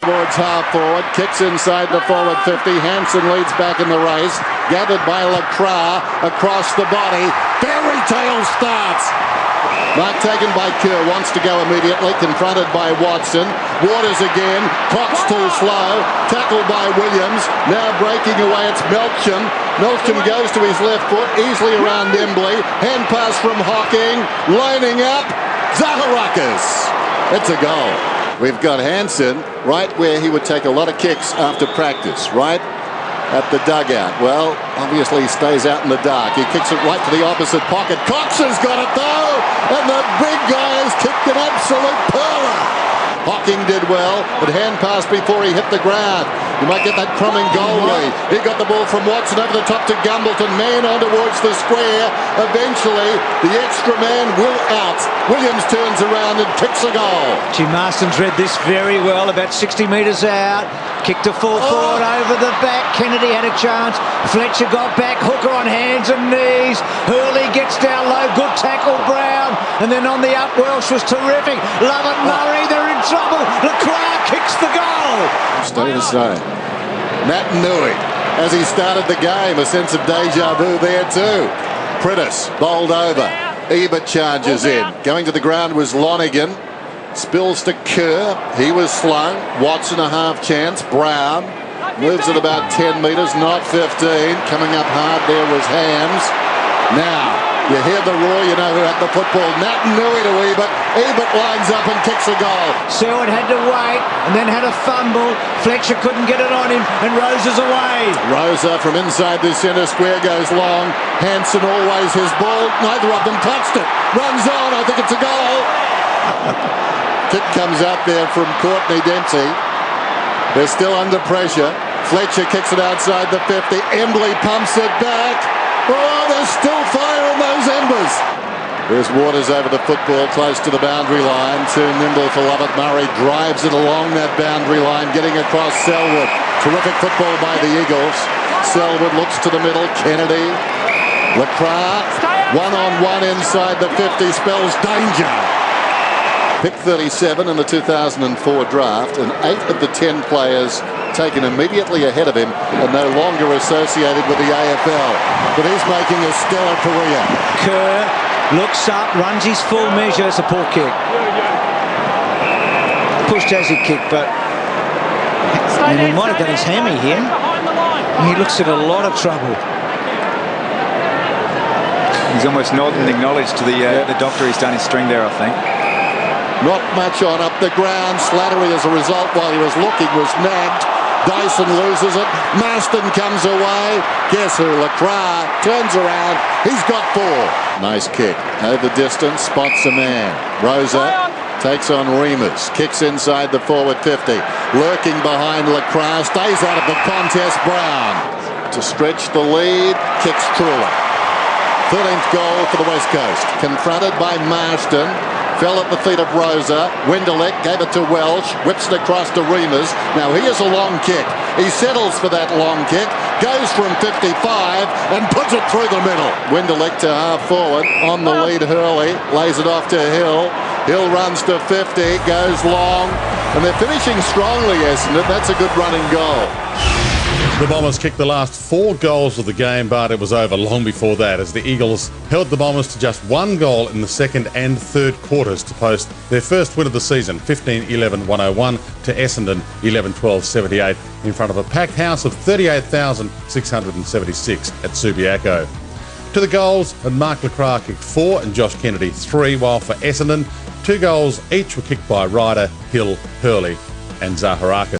towards half forward, kicks inside the forward 50. Hansen leads back in the race, gathered by Lacroix across the body. Fairy tale starts. Mark taken by Kerr, wants to go immediately, confronted by Watson. Waters again, Cox too slow, tackled by Williams. Now breaking away, it's Melksham. Melksham goes to his left foot, easily around Embley. Hand pass from Hocking, lining up, Zaharakis. It's a goal. We've got Hansen right where he would take a lot of kicks after practice, right at the dugout. Well, obviously he stays out in the dark. He kicks it right to the opposite pocket. Cox has got it though, and the big guy has kicked an absolute perler. Hocking did well, but hand pass before he hit the ground. You might get that crumbing goal lead. He got the ball from Watson over the top to Gumbleton. Man on towards the square. Eventually, the extra man will out. Williams turns around and kicks a goal. Jim Marston's read this very well, about 60 metres out. Kicked a full forward over the back. Kennedy had a chance. Fletcher got back. Hooker on hands and knees. Hurley gets down low. Good tackle, Brown. And then on the up, Welsh was terrific. Lovett Murray, they're in trouble. Lacroix kicks the goal. Stay the same. Matt knew it as he started the game. A sense of deja vu there too. Prittis bowled over. Ebert charges in. Going to the ground was Lonigan. Spills to Kerr. He was slung. Watson a half chance. Brown moves at about 10 metres, not 15. Coming up hard there was Hams. Now you hear the roar, you know who had the football. Nat Nui to Ebert. Ebert lines up and kicks a goal. Selwood had to wait and then had a fumble. Fletcher couldn't get it on him and Rosa's away. Rosa from inside the centre square goes long. Hansen always his ball. Neither of them touched it. Runs on. I think it's a goal. Kick comes out there from Courtney Dempsey. They're still under pressure. Fletcher kicks it outside the 50. Embley pumps it back. Oh, there's still fire in those embers. There's Waters over the football close to the boundary line. Too nimble for Lovett Murray. Drives it along that boundary line, getting across Selwood. Terrific football by the Eagles. Selwood looks to the middle. Kennedy. Lacroix. One-on-one inside the 50 spells danger. Pick 37 in the 2004 draft, and 8 of the 10 players taken immediately ahead of him are no longer associated with the AFL. But he's making a stellar career. Kerr looks up, runs his full measure. It's a poor kick. Pushed as he kicked, but he might have done his hammy here. He looks at a lot of trouble. He's almost nodding and acknowledged to the doctor he's done his string there, I think. Not much on up the ground. Slattery, as a result, while he was looking, was nagged. Dyson loses it. Marston comes away. Guess who? Lacroix turns around. He's got 4. Nice kick. Over distance, spots a man. Rosa takes on Remus. Kicks inside the forward 50. Lurking behind Lacroix. Stays out of the contest. Brown to stretch the lead. Kicks truly. 13th goal for the West Coast. Confronted by Marston. Fell at the feet of Rosa. Wendelek gave it to Welsh. Whips it across to Remus. Now here's a long kick. He settles for that long kick. Goes from 55 and puts it through the middle. Wendelek to half forward. On the lead, Hurley. Lays it off to Hill. Hill runs to 50. Goes long. And they're finishing strongly, Essendon. That's a good running goal. The Bombers kicked the last 4 goals of the game, but it was over long before that as the Eagles held the Bombers to just 1 goal in the second and third quarters to post their first win of the season, 15-11-101 to Essendon, 11-12-78, in front of a packed house of 38,676 at Subiaco. To the goals, and Mark Lacroix kicked 4 and Josh Kennedy 3, while for Essendon, 2 goals each were kicked by Ryder, Hill, Hurley and Zaharakis.